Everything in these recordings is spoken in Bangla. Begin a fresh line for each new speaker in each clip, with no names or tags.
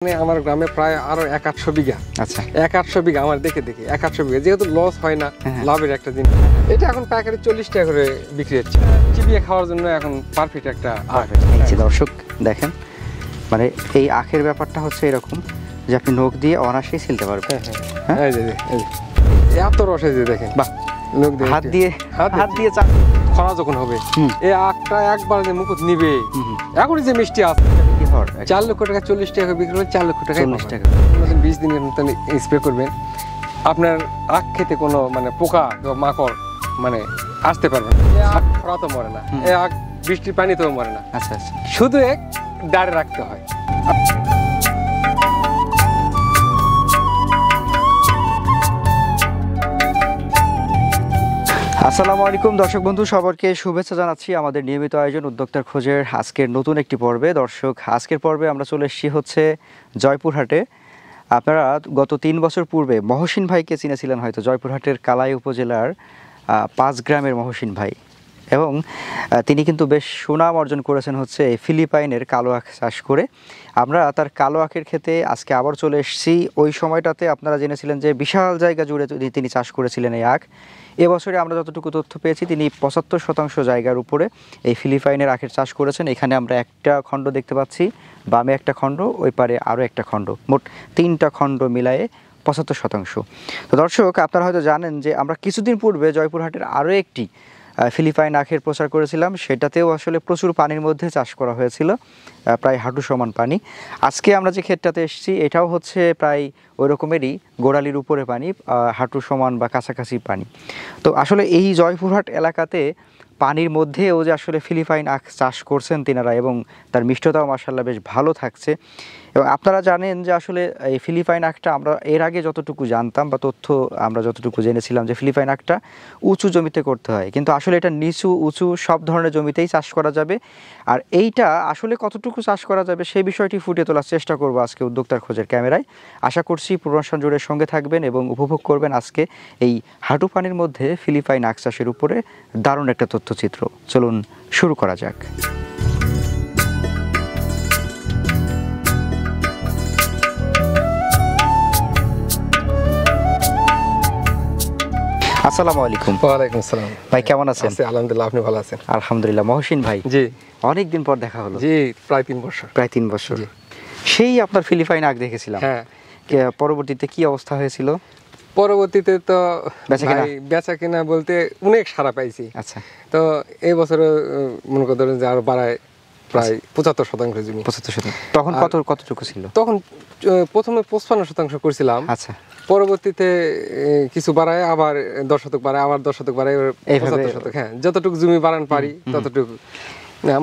আমার গ্রামে প্রায় আরো 1-800 বিঘা।
আচ্ছা,
1-800 বিঘা আমার দেখে 1-800 বিঘা, যেহেতু লস হয় না, লাভের একটা জিনিস। এটা এখন পাইকারি 40 টাকা করে বিক্রি হচ্ছে। চিবিয়ে খাওয়ার জন্য এখন পারফেক্ট একটা আখ।
এই যে দর্শক দেখেন, মানে এই আখের ব্যাপারটা হচ্ছে এরকম যে আপনি নখ দিয়ে অনায়াসেই ছিলতে পারবেন।
এই যে এত রস, এই যে দেখেন,
বাহ,
নখ দিয়ে
হাত দিয়ে
খরা যখন হবে এই আখটা একবার যে মুকুট নিবে, এখন যে মিষ্টি আছে 4 লক্ষ টাকা 40 টাকা বিক্রি করে 4 লক্ষ টাকা
40 টাকা
20 দিনের মতন স্প্রে করবেন, আপনার আখ খেতে কোনো মানে পোকা বা মাকড় মানে আসতে পারবে না। এই আখ খরা তো মরে না, এই আখ বৃষ্টির পানিতেও মরে না।
আচ্ছা আচ্ছা,
শুধু এক দাঁড়ে রাখতে হয়।
আসসালামু আলাইকুম দর্শক বন্ধু, সবাইকে শুভেচ্ছা জানাচ্ছি আমাদের নিয়মিত আয়োজন উদ্যোক্তার খোঁজের আজকের নতুন একটি পর্বে। দর্শক, আজকের পর্বে আমরা চলে এসেছি হচ্ছে জয়পুরহাটে। আপনারা গত 3 বছর পূর্বে মহসিন ভাইকে চিনেছিলেন হয়তো, জয়পুরহাটের কালাই উপজেলার 5 গ্রামের মহসিন ভাই, এবং তিনি কিন্তু বেশ সুনাম অর্জন করেছেন হচ্ছে এই ফিলিপাইনের কালো আখ চাষ করে। আমরা তার কালো আখের ক্ষেতে আজকে আবার চলে এসেছি। ওই সময়টাতে আপনারা জেনেছিলেন যে বিশাল জায়গা জুড়ে তিনি চাষ করেছিলেন এই আখ। এবছরে আমরা যতটুকু তথ্য পেয়েছি তিনি 75% জায়গার উপরে এই ফিলিপাইনের আখের চাষ করেছেন। এখানে আমরা একটা খণ্ড দেখতে পাচ্ছি, বামে একটা খণ্ড, ওই পারে আরও একটা খণ্ড, মোট 3টা খণ্ড মিলায়ে 75%। তো দর্শক, আপনারা হয়তো জানেন যে আমরা কিছুদিন পূর্বে জয়পুরহাটের আরও একটি ফিলিপাইন আখের প্রচার করেছিলাম, সেটাতেও আসলে প্রচুর পানির মধ্যে চাষ করা হয়েছিল, প্রায় হাঁটু সমান পানি। আজকে আমরা যে ক্ষেতটাতে এসেছি এটাও হচ্ছে প্রায় ওই রকমেরই, গোড়ালির উপরে পানি, হাঁটু সমান বা কাছাকাছি পানি। তো আসলে এই জয়পুরহাট এলাকাতে পানির মধ্যেও যে আসলে ফিলিপাইন আখ চাষ করছেন তিনারা, এবং তার মিষ্টতাও মাশাআল্লাহ বেশ ভালো থাকছে। এবং আপনারা জানেন যে আসলে এই ফিলিপাইন আখটা আমরা এর আগে যতটুকু জানতাম বা তথ্য আমরা যতটুকু জেনেছিলাম যে ফিলিপাইন আখটা উঁচু জমিতে করতে হয়, কিন্তু আসলে এটা নিচু উঁচু সব ধরনের জমিতেই চাষ করা যাবে। আর এইটা আসলে কতটুকু চাষ করা যাবে সেই বিষয়টি ফুটিয়ে তোলার চেষ্টা করব আজকে উদ্যোক্তার খোঁজের ক্যামেরায়। আশা করছি পুরোনো জুড়ে সঙ্গে থাকবেন এবং উপভোগ করবেন আজকে এই হাঁটু পানির মধ্যে ফিলিপাইন আখ চাষের উপরে দারুণ একটা তথ্যচিত্র। চলুন শুরু করা যাক। আসসালামু আলাইকুম।
ওয়ালাইকুম আসসালাম।
ভাই কেমন আছেন?
আলহামদুলিল্লাহ, আপনি ভালো আছেন?
আলহামদুলিল্লাহ। মহসিন ভাই,
জি,
অনেকদিন পর দেখা হলো।
জি, প্রায় 3 বছর।
প্রায় 3 বছর। সেই আপনার ফিলিপাইন আখ দেখেছিলাম।
হ্যাঁ,
পরবর্তীতে কি অবস্থা হয়েছিল?
পরবর্তীতে তো
ভাই
বেচা কেনা বলতে অনেক সারা পাইছি।
আচ্ছা,
তো এই বছর মনে করেন যে আরো বাড়ায় প্রায় 75% জমি।
75%। তখন কতটুকু ছিল?
তখন প্রথমে 55% করছিলাম।
আচ্ছা,
পরবর্তীতে কিছু বাড়ায়, আবার 10 শতক বাড়ায়, আবার 10 শতক বাড়ায়, 75%। হ্যাঁ, যতটুকু জমি বাড়ান পারি ততটুকু,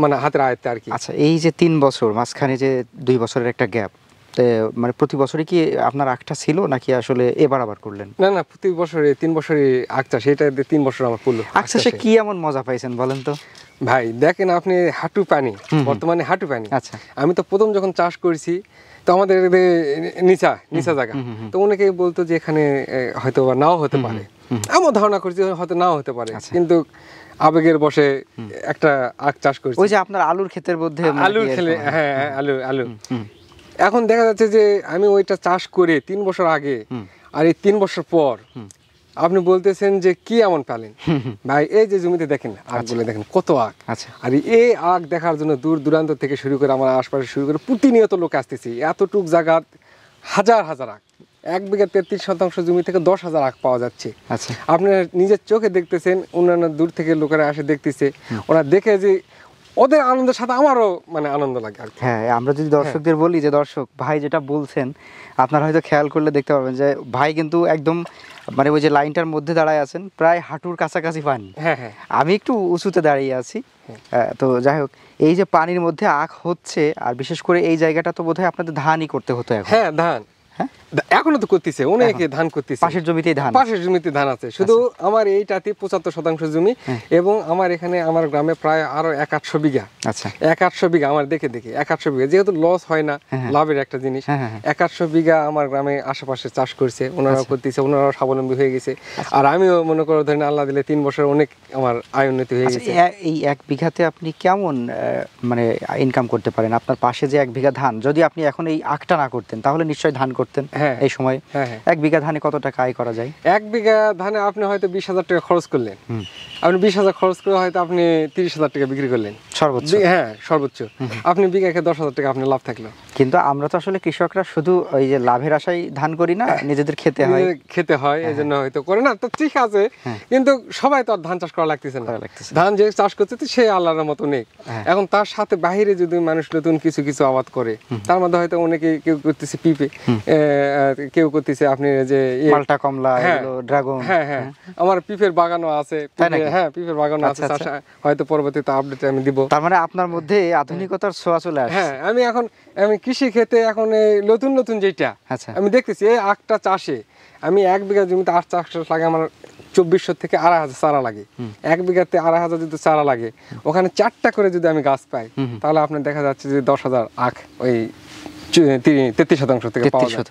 মানে হাতের আয়ত্তে আর কি।
আচ্ছা, এই যে 3 বছর মাঝখানে যে 2 বছরের একটা গ্যাপ, মানে প্রতি বছরই কি আপনার আখটা ছিল নাকি আসলে এবার আবার করলেন?
না, প্রতি বছরে 3 বছরই আখ চাষ, এটা 3 বছর আমার পড়লো।
আখ চাষে কি এমন মজা পাইছেন বলেন তো?
ভাই দেখেন, আপনি হাঁটু পানি, বর্তমানে হাঁটু পানি।
আচ্ছা,
আমি তো প্রথম যখন চাষ করেছি তো আমাদের নিচা জায়গা, তো অনেকে বলতো যে এখানে হয়তো নাও হতে পারে, আমার ধারণা করছি হয়তো নাও হতে পারে, কিন্তু আবেগের বসে একটা আখ চাষ করছি।
ওই যে আপনার আলুর ক্ষেতের মধ্যে
আলুর খেলে, হ্যাঁ আলু। এখন দেখা যাচ্ছে যে আমি ওইটা চাষ করে 3 বছর আগে আর এই 3 বছর পর আপনি বলতেছেন যে কি এমন পেলেন। ভাই এই যে জমিতে দেখেন আখগুলো, দেখেন কত আখ। আর এই আখ দেখার জন্য দূর দূরান্ত থেকে শুরু করে আমার আশপাশে শুরু করে প্রতিনিয়ত লোক আসতেছি। এতটুক জায়গা হাজার হাজার আখ, 1 বিঘা 33% জমি থেকে 10,000 আখ পাওয়া যাচ্ছে। আপনি নিজের চোখে দেখতেছেন, অন্যান্য দূর থেকে লোকেরা আসে দেখতেছে, ওরা দেখে যে ওদের আনন্দের সাথে আমারও মানে আনন্দ লাগে।
হ্যাঁ, আমরা যদি দর্শকদের বলি যে দর্শক, ভাই যেটা বলছেন আপনারা হয়তো খেয়াল করলে দেখতে পাবেন যে ভাই কিন্তু একদম মানে ওই যে লাইনটার মধ্যে দাঁড়ায় আছেন, প্রায় হাঁটুর কাছাকাছি পানি।
হ্যাঁ,
আমি একটু উঁচুতে দাঁড়িয়ে আছি। তো যাই হোক, এই যে পানির মধ্যে আখ হচ্ছে, আর বিশেষ করে এই জায়গাটা তো বোধহয় আপনাদের ধানই করতে হতো এখন।
হ্যাঁ, ধান।
হ্যাঁ,
এখনো তো করতেছে, অনেকে ধান করতেছে,
পাশের জমিতেই ধান,
পাশের জমিতে ধান আছে। শুধু আমার এইটাতে 75% জমি, এবং আমার এখানে আমার গ্রামে প্রায় আরো 1-800 বিঘা।
আচ্ছা
1-800 বিঘা আমার দেখে 1-800 বিঘা, যেহেতু লস হয় না, লাভের একটা জিনিস। 1-800 বিঘা আমার গ্রামে আশেপাশে চাষ করছে, ওনারাও করতেছে, ওনারাও স্বাবলম্বী হয়ে গেছে। আর আমিও মনে করো ধরেন আল্লাহ দিলে 3 বছর অনেক আমার আয় উন্নতি হয়ে গেছে।
এই 1 বিঘাতে আপনি কেমন মানে ইনকাম করতে পারেন? আপনার পাশে যে 1 বিঘা ধান, যদি আপনি এখন এই আখটা না করতেন তাহলে নিশ্চয়ই ধান করতেন এই সময়। 1 বিঘা ধানে কত টাকা আয় করা যায়?
1 বিঘা ধানে আপনি হয়তো 20,000 টাকা খরচ করলেন, আপনি 20,000 খরচ করে হয়তো আপনি 30,000 টাকা বিক্রি করলেন
সর্বোচ্চ।
হ্যাঁ সর্বোচ্চ, আপনি বিঘাকে 10,000 টাকা আপনার লাভ থাকলো।
কিন্তু আমরা তো আসলে কৃষকরা শুধু ওই যে লাভের আশায় ধান করি না, নিজেদের খেতে হয়, এই জন্য হয়তো করে না। তো ঠিক আছে, কিন্তু সবাই তো আর ধান চাষ করা লাগতেছে না। ধান যে চাষ করছে সে আল্লাহর মতো নেই। এখন তার সাথে বাহিরে যদি মানুষ নতুন কিছু কিছু আবাদ করে, তার মধ্যে হয়তো অনেকে কেউ করতেছে পিপে, কেউ করতেছে আপনি যে মালটা, কমলা, ড্রাগন।
হ্যাঁ আমার পিপের বাগানও আছে। হ্যাঁ পিপের বাগানও আছে, হয়তো পরবর্তীতে আপডেট আমি দিব।
তার মানে আপনার মধ্যে আধুনিকতার ছোঁয়া চলে আসছে।
হ্যাঁ আমি কৃষি ক্ষেত্রে এখন নতুন নতুন যেটা আমি দেখতেছি, এই আখটা চাষে আমি 1 বিঘা জমিতে আখ চাষ লাগে আমার 2400 থেকে 2,500 চারা লাগে। 1 বিঘাতে 2,500 যদি চারা লাগে, ওখানে 4টা করে যদি আমি গাছ পাই, তাহলে আপনার দেখা যাচ্ছে যে 10,000 আখ ওই 33% থেকে পাওয়া যায়।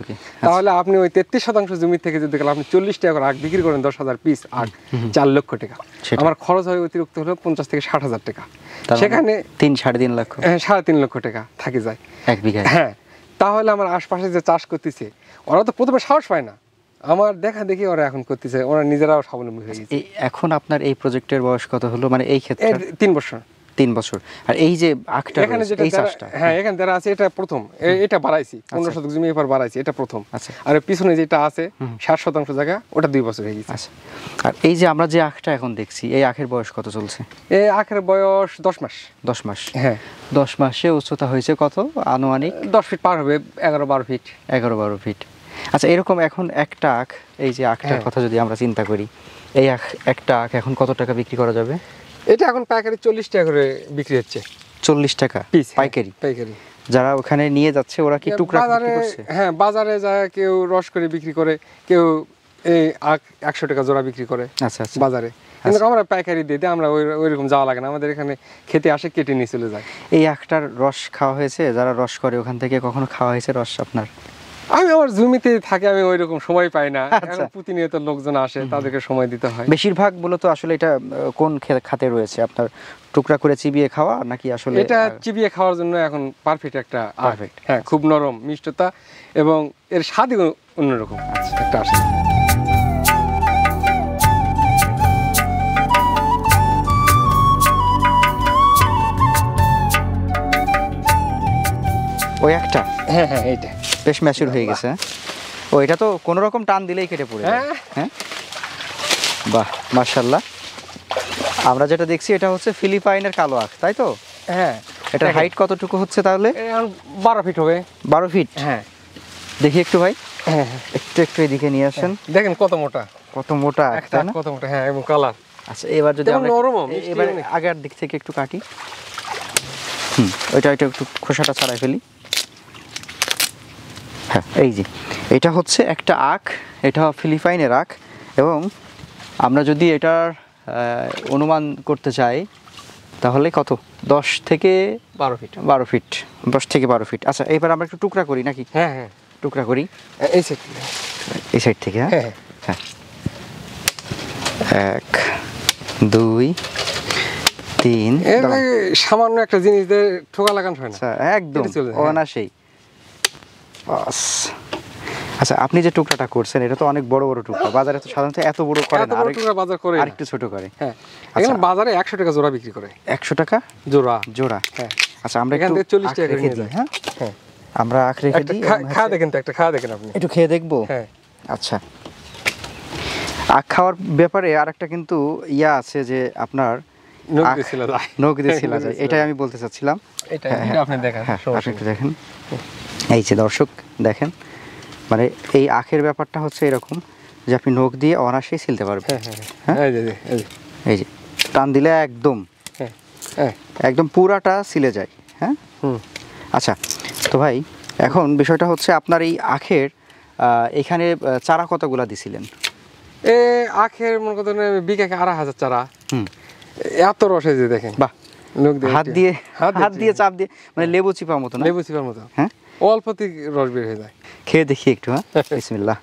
তাহলে আপনি ওই 33% জমি থেকে যদি আপনি 40 টাকা করে আখ বিক্রি করেন, 10,000 পিস আখ, 4 লক্ষ টাকা। আমার খরচ হয় অতিরিক্ত হলো 50 থেকে 60,000 টাকা। সেখানে
3-3.5 লক্ষ,
3.5 লক্ষ টাকা থাকে যায়
1 বিঘায়।
হ্যাঁ, তাহলে আমার আশপাশে যে চাষ করতেছে ওরা তো প্রথমে সাহস পায় না, আমার দেখা দেখি ওরা এখন করতেছে, ওরা নিজেরাও স্বাবলম্বী হয়ে গেছে।
এখন আপনার এই প্রজেক্টের বয়স কত হলো, মানে এই ক্ষেত্রে?
3 বছর।
3 বছর। আর এই যে আখটা
এখানে যেটা হ্যাঁ এখানে যারা আছে এটা প্রথম, এটা বাড়াইছি 15 শতক জমি এবার বাড়াইছি, এটা প্রথম।
আচ্ছা,
আর পিছনে যেটা আছে 60% জায়গা, ওটা 2 বছর হয়ে গেছে।
আচ্ছা, আর এই যে আমরা যে আখটা এখন দেখছি, এই আখের বয়স কত চলছে?
এই আখের বয়স 10 মাস।
10 মাস।
হ্যাঁ
10 মাসে উচ্চতা হয়েছে কত আনুমানিক?
10 ফিট পার হবে, 11-12 ফিট।
11-12 ফিট। আচ্ছা, এরকম এখন একটা আখ, এই যে আখটার কথা যদি আমরা চিন্তা করি, এই একটা আখ এখন কত টাকা বিক্রি করা যাবে?
এটা এখন পাইকারি 40 টাকা করে বিক্রি হচ্ছে।
40 টাকা
পিস
পাইকারি?
পাইকারি।
যারা ওখানে নিয়ে যাচ্ছে ওরা কি টুকরা বিক্রি করছে?
হ্যাঁ, বাজারে যায় কেউ রস করে বিক্রি করে, কেউ এই আখ 100 টাকা জোড়া বিক্রি করে।
আচ্ছা আচ্ছা,
বাজারে। কিন্তু আমরা পাইকারি দিয়ে দিই, আমরা ওইরকম যাওয়া লাগে না, আমাদের এখানে খেতে আসে, কেটে নিয়ে চলে যায়।
এই আখটার রস খাওয়া হয়েছে? যারা রস করে ওখান থেকে কখনো খাওয়া হয়েছে রস আপনার?
আমি আমার জমিতে থাকি, আমি ওইরকম সময় পাই না। এখন প্রতিনিয়ত লোকজন আসে, তাদেরকে সময় দিতে হয়।
বেশিরভাগ মূলত আসলে এটা কোন খাতে রয়েছে আপনার? টুকরা করে চিবিয়ে খাওয়া নাকি আসলে?
এটা চিবিয়ে খাওয়ার জন্য এখন পারফেক্ট একটা পারফেক্ট। হ্যাঁ, খুব নরম, মিষ্টতা এবং এর স্বাদই অন্যরকম একটা আসে।
ওই একটা?
হ্যাঁ হ্যাঁ, এইটা
বেশ ম্যাচিউর হয়ে গেছে। ও, এটা তো কোনো রকম টান দিলেই কেটে পড়ে যায়। হ্যাঁ, বাহ মাশাআল্লাহ। আমরা যেটা দেখছি এটা হচ্ছে ফিলিপাইনের কালো আখ, তাই তো?
হ্যাঁ।
এটার হাইট কতটুকু হচ্ছে তাহলে?
12 ফিট হবে।
12 ফিট?
হ্যাঁ।
দেখি একটু ভাই।
হ্যাঁ,
একটু এদিকে নিয়ে আসেন।
দেখেন কত মোটা,
কত মোটা একটা, না?
কত মোটা। হ্যাঁ, এবং কালার।
আচ্ছা, এবার যদি আমরা এবার আগের দিক থেকে একটু কাটি। ওইটা একটু খোসাটা ছাড়াই ফেলি। হ্যাঁ, এই যে এটা হচ্ছে একটা আখ, এটা ফিলিপাইনের আখ। এবং আমরা যদি এটার অনুমান করতে চাই তাহলে কত? 10 থেকে
12 ফিট।
12 ফিট, 10 থেকে 12 ফিট। আচ্ছা, এবার আমরা একটু টুকরা করি নাকি?
হ্যাঁ হ্যাঁ,
টুকরা করি
এই
সাইড থেকে। হ্যাঁ হ্যাঁ, 1 2 3।
সামান্য একটা জিনিস দিয়ে ঠোকা লাগানো হয় না,
একদম অনায়াসেই। আচ্ছা, আপনি যে টুকরাটা করছেন এটা তো অনেক বড় বড় টুকরা, বাজারে তো সাধারণত এত বড় করে না,
বাজার করে
আরেকটু ছোট করে।
হ্যাঁ, এখানে বাজারে 100 টাকা জোড়া বিক্রি করে।
100 টাকা
জোড়া?
জোড়া।
হ্যাঁ।
আচ্ছা, আমরা একটু
40 টাকা
রেখে দিই। হ্যাঁ হ্যাঁ, আমরা আখ রেখে দিই।
খা দেখেন তো, একটা খা দেখেন আপনি।
একটু খেয়ে দেখবো?
হ্যাঁ।
আচ্ছা, আখ খাওয়ার ব্যাপারে আরেকটা কিন্তু ইয়া আছে যে আপনার নখ দিয়ে ছিলা যায়, এটাই আমি বলতে চাচ্ছিলাম।
এটা আপনি দেখেন।
হ্যাঁ, আপনি একটু দেখেন। এই যে দর্শক দেখেন, মানে এই আখের ব্যাপারটা হচ্ছে এরকম যে আপনি নখ দিয়ে অনায়াসেই ছিলতে পারবেন।
হ্যাঁ,
এই যে টান দিলে একদম একদম পুরাটা ছিলে যায়। হ্যাঁ। আচ্ছা, তো ভাই এখন বিষয়টা হচ্ছে আপনার এই আখের এখানে চারা কতগুলা দিছিলেন?
এ আখের মনে করেন বিঘাকে 2,500 চারা। এত রস এই যে দেখেন,
বাহ, হাত দিয়ে চাপ দিয়ে মানে লেবু চিপার মতো না?
লেবু চিপার মতো।
হ্যাঁ,
অল্পতেই রস বের হয়ে যায়।
খেয়ে দেখি একটু। হ্যাঁ, বিসমিল্লাহ।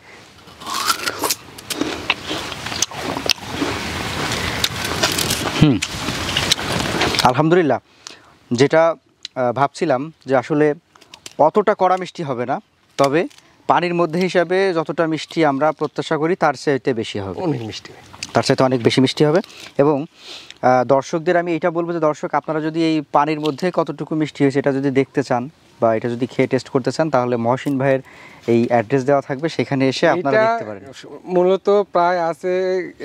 আলহামদুলিল্লাহ। যেটা ভাবছিলাম যে আসলে অতটা কড়া মিষ্টি হবে না, তবে পানির মধ্যে হিসাবে যতটা মিষ্টি আমরা প্রত্যাশা করি তার চাইতে বেশি হবে,
অনেক মিষ্টি,
তার চাইতে অনেক বেশি মিষ্টি হবে। এবং দর্শকদের আমি এটা বলবো যে দর্শক, আপনারা যদি এই পানির মধ্যে কতটুকু মিষ্টি হয়েছে এটা যদি দেখতে চান বা এটা যদি খেয়ে টেস্ট করতে চান, তাহলে মহসিন ভাইয়ের এই অ্যাড্রেস দেওয়া থাকবে, সেখানে এসে আপনারা দেখতে পারেন।
মূলত প্রায় আছে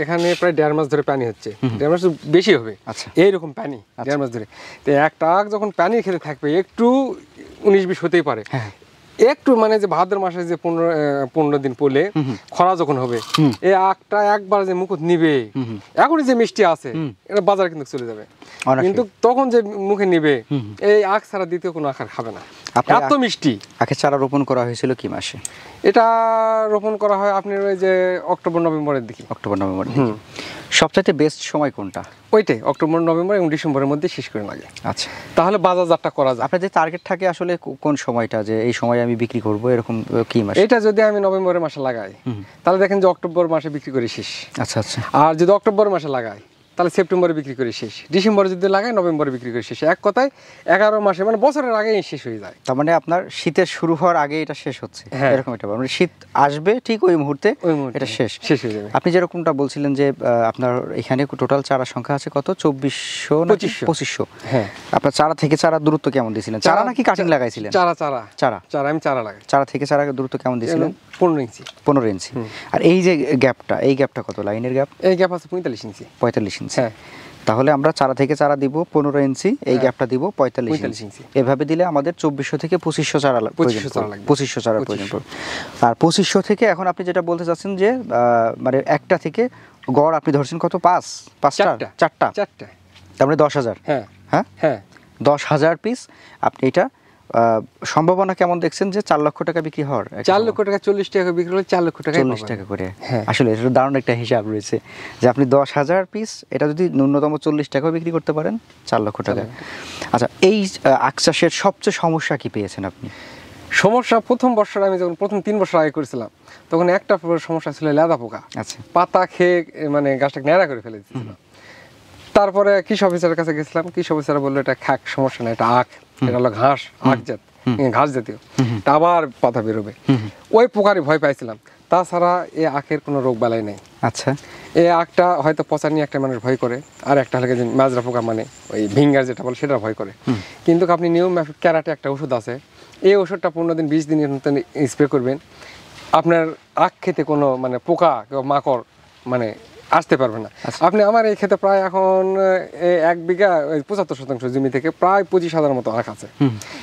এখানে প্রায় 1.5 মাস ধরে পানি হচ্ছে, 1.5 মাস বেশি হবে।
আচ্ছা,
এইরকম পানি 1.5 মাস ধরে। তো একটা আখ যখন পানি খেতে থাকবে একটু 19-20 হতেই পারে।
হ্যাঁ,
একটু মানে যে ভাদ্র মাসে যে 15 দিন পড়লে খরা যখন হবে, এই আখটা একবার যে মুকুট নিবে, এখনই যে মিষ্টি আছে এটা বাজারে কিন্তু চলে যাবে, কিন্তু তখন যে মুখে নিবে এই আখ ছাড়া দ্বিতীয় কোনো আখ আর খাবে না, এত মিষ্টি।
আখের চারা রোপণ করা হয়েছিল কি মাসে?
এটা রোপণ করা হয় আপনার ওই যে অক্টোবর নভেম্বরের দিকে।
October November. সবচাইতে বেস্ট সময় কোনটা?
ওইটাই অক্টোবর নভেম্বর এবং ডিসেম্বরের মধ্যে শেষ করে লাগে।
আচ্ছা,
তাহলে বাজারজাতটা করা যায়।
আপনাদের টার্গেট থাকে আসলে কোন সময়টা, যে এই সময় আমি বিক্রি করব, এরকম কি মাস?
এটা যদি আমি নভেম্বরের মাসে লাগাই তাহলে দেখেন যে অক্টোবর মাসে বিক্রি করে শেষ।
আচ্ছা আচ্ছা।
আর যদি অক্টোবর মাসে লাগাই তাহলে সেপ্টেম্বরে বিক্রি করে শেষ, ডিসেম্বরে যদি লাগাই নভেম্বরে বিক্রি করে শেষ। এক কথায় 11 মাসে মানে বছরের আগেই শেষ হয়ে যায়।
তার মানে আপনার শীতের শুরু হওয়ার আগে এটা শেষ হচ্ছে, এরকম এটা মানে শীত আসবে ঠিক ওই মুহূর্তে এটা শেষ
হয়ে যাবে।
আপনি যেরকমটা বলছিলেন যে আপনার এখানে টোটাল চারা সংখ্যা আছে কত? 2400 না 2500?
হ্যাঁ।
আপনার চারা থেকে চারা দূরত্ব কেমন দিয়েছিলেন? চারা নাকি কাটিং লাগাইছিলেন?
চারা আমি চারা লাগাই।
চারা থেকে চারা দূরত্ব কেমন দিয়েছিলেন?
15 ইঞ্চি।
15 ইঞ্চি। আর এই যে গ্যাপটা কত, লাইনের গ্যাপ?
এই গ্যাপ আছে 45 ইঞ্চি।
45 ইঞ্চি।
হ্যাঁ।
তাহলে আমরা চারা থেকে চারা দিব 15 ইঞ্চি, এই গ্যাপটা দিব 45 ইঞ্চি। এভাবে দিলে আমাদের 2400 থেকে 2500 চারা লাগবে। 2500 চারা প্রয়োজন পড়বে। আর 2500 থেকে এখন আপনি যেটা বলতে চাচ্ছেন যে মানে একটা থেকে গড় আপনি ধরছেন কত? 4টা। তার মানে 10,000।
হ্যাঁ
হ্যাঁ
হ্যাঁ,
10,000 পিস। আপনি এটা সম্ভাবনা কেমন দেখছেন যে 4 লক্ষ টাকা বিক্রি হওয়ার?
4 লক্ষ টাকা 40 টাকা বিক্রি হলে 4 লক্ষ টাকা
40 টাকা করে। আসলে এটা দারুণ একটা হিসাব রয়েছে যে আপনি 10,000 পিস এটা যদি ন্যূনতম 40 টাকাও বিক্রি করতে পারেন, 4 লক্ষ টাকা। আচ্ছা, এই আখ চাষের সবচেয়ে সমস্যা কি পেয়েছেন আপনি?
সমস্যা প্রথম বছর আমি যখন প্রথম 3 বছর আগে করেছিলাম তখন একটা সমস্যা ছিল লেদা পোকা।
আচ্ছা,
পাতা খেয়ে মানে গাছটাকে ন্যাড়া করে ফেলে দিচ্ছিল। তারপরে কৃষি অফিসারের কাছে গেছিলাম, কৃষি অফিসার বললো এটা খাক, সমস্যা না, এটা আখ, এটা হলো ঘাস জাতীয়, তা আবার পাতা বেরোবে। ওই পোকারই ভয় পাইছিলাম, তাছাড়া এই আখের কোনো রোগ বালাই নেই।
আচ্ছা,
এই আখটা হয়তো পচা নিয়ে একটা মানুষ ভয় করে, আর একটা হলে মাজরা পোকা মানে ওই ভিঙ্গার যেটা বলে সেটা ভয় করে। কিন্তু আপনি নিয়ম মাফিক ক্যারাটে একটা ওষুধ আছে, এই ওষুধটা 15 দিন 20 দিনের মতন স্প্রে করবেন, আপনার আখ খেতে কোনো মানে পোকা কিংবা মাকড় মানে আসতে পারবে না। আপনি আমার এই ক্ষেতে প্রায় এখন 1 বিঘা 75% জমি থেকে প্রায় 25,000 মতো আখ আছে।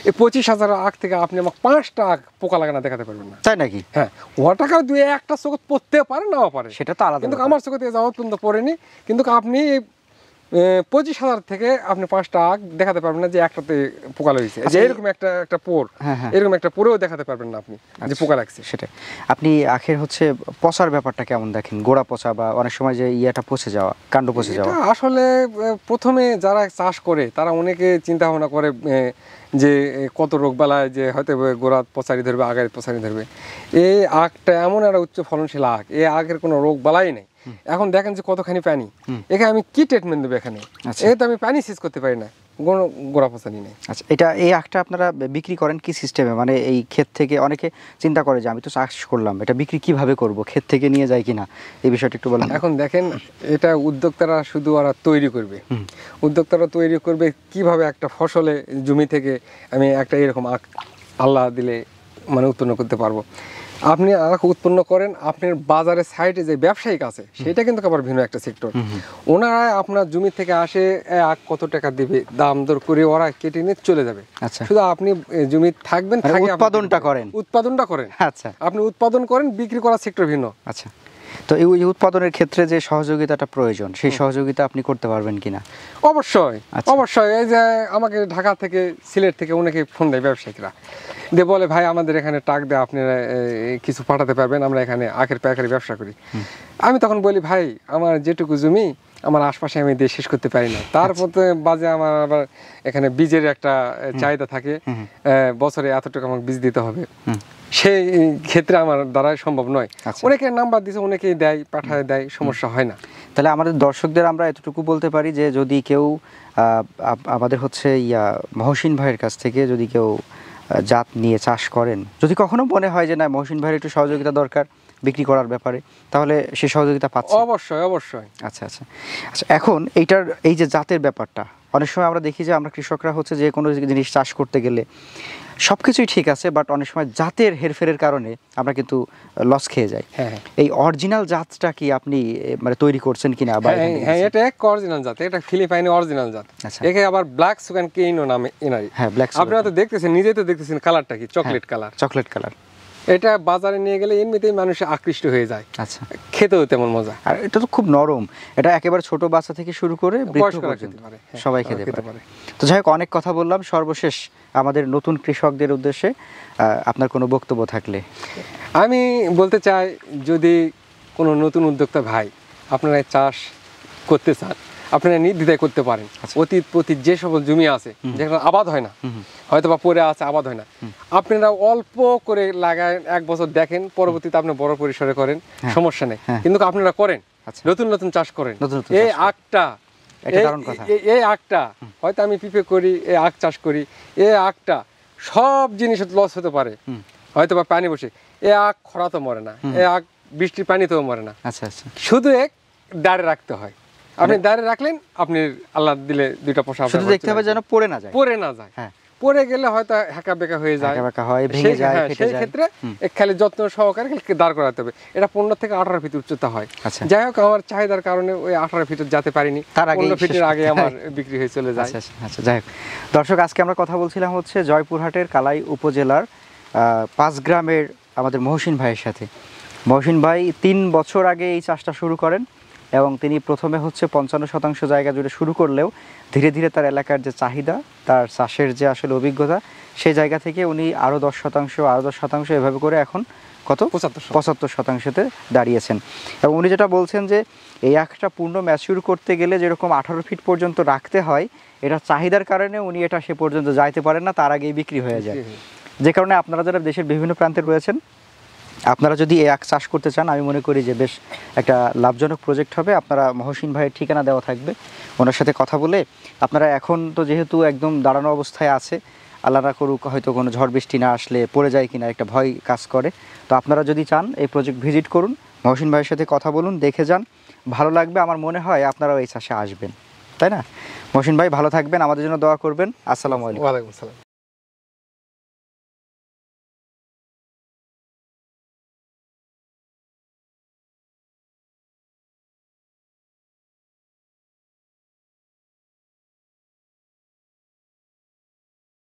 এই 25,000 আখ থেকে আপনি আমাকে 5টা আখ পোকা লাগানো দেখাতে পারবেন না।
তাই নাকি?
হ্যাঁ, ওটাকে 2-1টা চোখ পড়তে পারে নাও পারে,
সেটা তো আলাদা,
কিন্তু আমার চোখে যাওয়া পর্যন্ত পড়েনি। কিন্তু আপনি 25,000 থেকে আপনি 5টা আখ দেখাতে পারবেন না যে একটাতে পোকা লেগেছে, যে এরকম একটা পোর, এরকম একটা পোরেও দেখাতে পারবেন না আপনি যে পোকা লাগছে।
সেটা আপনি আখের হচ্ছে পচার ব্যাপারটা কেমন দেখেন? গোড়া পচা বা অনেক সময় যে ইয়াটা পচে যাওয়া, কাণ্ড পচে যাওয়া।
আসলে প্রথমে যারা চাষ করে তারা অনেকে চিন্তা ভাবনা করে যে কত রোগ বালায়, যে হয়তো গোড়া পচারি ধরবে, আগায় পচারি ধরবে। এই আখটা এমন একটা উচ্চ ফলনশীল আখ, এই আখের কোনো রোগ বালাই নেই। এখন দেখেন যে কতখানি পানি, এখানে আমি কি ট্রিটমেন্ট দেবো? এখানে এই তো আমি পানি শেষ করতে পারি না, গোড়া পচানি নেই।
আচ্ছা, এই আখটা আপনারা বিক্রি করেন কি সিস্টেমে? মানে এই ক্ষেত থেকে অনেকে চিন্তা করে যে আমি তো চাষ করলাম, এটা বিক্রি কিভাবে করব, ক্ষেত থেকে নিয়ে যায় কিনা, এই বিষয়টা একটু বলেন।
এখন দেখেন, এটা উদ্যোক্তারা শুধু ওরা তৈরি করবে কিভাবে একটা ফসলে জমি থেকে আমি একটা এরকম আখ আল্লাহ দিলে মানে উৎপন্ন করতে পারবো। আপনি আখ উৎপন্ন করেন, আপনার বাজারের সাইডে যে ব্যবসায়িক আছে সেটা কিন্তু আবার ভিন্ন একটা সেক্টর। ওনারা আপনার জমি থেকে আসে আখ কত টাকা দিবে দাম দর করে ওরা কেটে নিয়ে চলে যাবে।
আচ্ছা,
শুধু আপনি জমি থাকবেন,
উৎপাদনটা করেন।
আচ্ছা,
আপনি
উৎপাদন করেন, বিক্রি করার সেক্টর ভিন্ন।
আচ্ছা, তো এই উৎপাদনের ক্ষেত্রে যে সহযোগিতাটা প্রয়োজন সেই সহযোগিতা আপনি করতে পারবেন কিনা?
অবশ্যই
আচ্ছা।
অবশ্যই। এই যে আমাকে ঢাকা থেকে সিলেট থেকে অনেকে ফোন দেয় ব্যবসায়িকরা, দিয়ে বলে ভাই আমাদের এখানে টাক দেয়, আপনারা কিছু পাঠাতে পারবেন, আমরা এখানে আখের পাইকারি ব্যবসা করি। আমি তখন বলি ভাই আমার যেটুকু জমি আমার আশপাশে আমি দিয়ে শেষ করতে পারি না, তারপর বাজে আমার আবার এখানে বীজের একটা চাহিদা থাকে, বছরে এতটুকু আমাকে বীজ দিতে হবে, সেই ক্ষেত্রে আমার দ্বারা সম্ভব নয়। অনেকে নাম্বার দিছে, অনেকেই দেয়, পাঠায় দেয়, সমস্যা হয় না।
তাহলে আমাদের দর্শকদের আমরা এতটুকু বলতে পারি যে যদি কেউ আমাদের হচ্ছে মহসিন ভাইয়ের কাছ থেকে যদি কেউ জাত নিয়ে চাষ করেন, যদি কখনো মনে হয় যে না মহসিন ভাইয়ের একটু সহযোগিতা দরকার বিক্রি করার ব্যাপারে, তাহলে সে সহযোগিতা পাচ্ছে?
অবশ্যই অবশ্যই।
আচ্ছা আচ্ছা আচ্ছা। এখন এই যে জাতের ব্যাপারটা, অনেক সময় আমরা দেখি যে আমরা কৃষকরা হচ্ছে যে কোনো জিনিস চাষ করতে গেলে সব কিছুই ঠিক আছে, বাট অনেক সময় জাতের হেরফেরের কারণে আমরা কিন্তু লস খেয়ে যাই। এই অরিজিনাল জাতটা কি আপনি মানে তৈরি করছেন কিনা?
হ্যাঁ, এটা এক অরিজিনাল জাত, এটা ফিলিপাইনি অরিজিনাল জাত। একে আবার ব্ল্যাক সুগান কেইনো নামে এনারি।
হ্যাঁ, ব্ল্যাক সুগান।
আপনারা তো দেখতেছেন, নিজেই তো দেখতেছেন কালারটা কি, চকলেট কালার।
Chocolate colour.
এটা বাজারে নিয়ে গেলে এমনিতেই মানুষ আকৃষ্ট হয়ে যায়।
আচ্ছা,
খেতেও তেমন মজা।
আর এটা তো খুব নরম, এটা একেবারে ছোট বাচ্চা থেকে শুরু করে বৃদ্ধ পর্যন্ত সবাই খেতে পারে। তো যাই হোক, অনেক কথা বললাম, সর্বশেষ আমাদের নতুন কৃষকদের উদ্দেশ্যে আপনার কোনো বক্তব্য থাকলে?
আমি বলতে চাই, যদি কোনো নতুন উদ্যোক্তা ভাই আপনারা চাষ করতে চান, আপনারা নির্দ্বিধায় করতে পারেন। অতীত যে সকল জমি আছে যেখানে আবাদ হয় না, হয়তো বা পরে আছে, আবাদ হয় না, আপনারা অল্প করে লাগায় 1 বছর দেখেন, পরবর্তীতে আপনি বড় পরিসরে করেন, সমস্যা নেই। কিন্তু আপনারা করেন, নতুন নতুন চাষ করেন। এই আখটা হয়তো আমি পিঁপে করি, এই আখ চাষ করি, এই আখটা সব জিনিস লস হতে পারে, হয়তো বা পানি বসে, এ আখ খরা তো মরে না, এ আখ বৃষ্টির পানিতেও মরে না।
আচ্ছা আচ্ছা।
শুধু এক দাঁড়ে রাখতে হয়, আপনি দাঁড়ে রাখলেন, আপনি আল্লাহ দিলে 2টা পয়সা
শুধু দেখতে হবে যেন পড়ে না যায়।
পড়ে না যায়। পড়ে গেলে হয়তো হাঁকা বেঁকা হয়ে যায়,
ভেঙে যায়,
সেই ক্ষেত্রে খালি যত্ন সহকারে দাঁড় করাতে হবে। এটা 15 থেকে 18 ফিট উচ্চতা হয়। যাই হোক, আমার চাহিদার কারণে ওই 18 ফিটে যেতে পারিনি, 15 ফিটের আগে আমার বিক্রি হয়ে চলে যায়।
আচ্ছা, যাই হোক দর্শক, আজকে আমরা কথা বলছিলাম হচ্ছে জয়পুরহাটের কালাই উপজেলার 5 গ্রামের আমাদের মহসিন ভাইয়ের সাথে। মহসিন ভাই 3 বছর আগে এই চাষটা শুরু করেন এবং তিনি প্রথমে হচ্ছে 55% জায়গা জুড়ে শুরু করলেও ধীরে ধীরে তার এলাকার যে চাহিদা, তার চাষের যে আসলে অভিজ্ঞতা, সেই জায়গা থেকে উনি আরও 10% এভাবে করে এখন কত 75%তে দাঁড়িয়েছেন। এবং উনি যেটা বলছেন যে এই আখটা পূর্ণ ম্যাচিউর করতে গেলে যেরকম 18 ফিট পর্যন্ত রাখতে হয়, এটা চাহিদার কারণে উনি এটা সে পর্যন্ত যাইতে পারেন না, তার আগেই বিক্রি হয়ে যায়। যে কারণে আপনারা যারা দেশের বিভিন্ন প্রান্তে রয়েছেন, আপনারা যদি এই আখ চাষ করতে চান, আমি মনে করি যে বেশ একটা লাভজনক প্রজেক্ট হবে। আপনারা মহসিন ভাইয়ের ঠিকানা দেওয়া থাকবে, ওনার সাথে কথা বলে আপনারা, এখন তো যেহেতু একদম দাঁড়ানো অবস্থায় আছে, আল্লাহ না করুক হয়তো কোনো ঝড় বৃষ্টি না আসলে পড়ে যায় কিনা একটা ভয় কাজ করে। তো আপনারা যদি চান এই প্রজেক্ট ভিজিট করুন, মহসিন ভাইয়ের সাথে কথা বলুন, দেখে যান, ভালো লাগবে। আমার মনে হয় আপনারাও এই চাষে আসবেন, তাই না? মহসিন ভাই ভালো থাকবেন, আমাদের জন্য দোয়া করবেন। আসসালামু আলাইকুম।
ওয়ালাইকুম আসসালাম।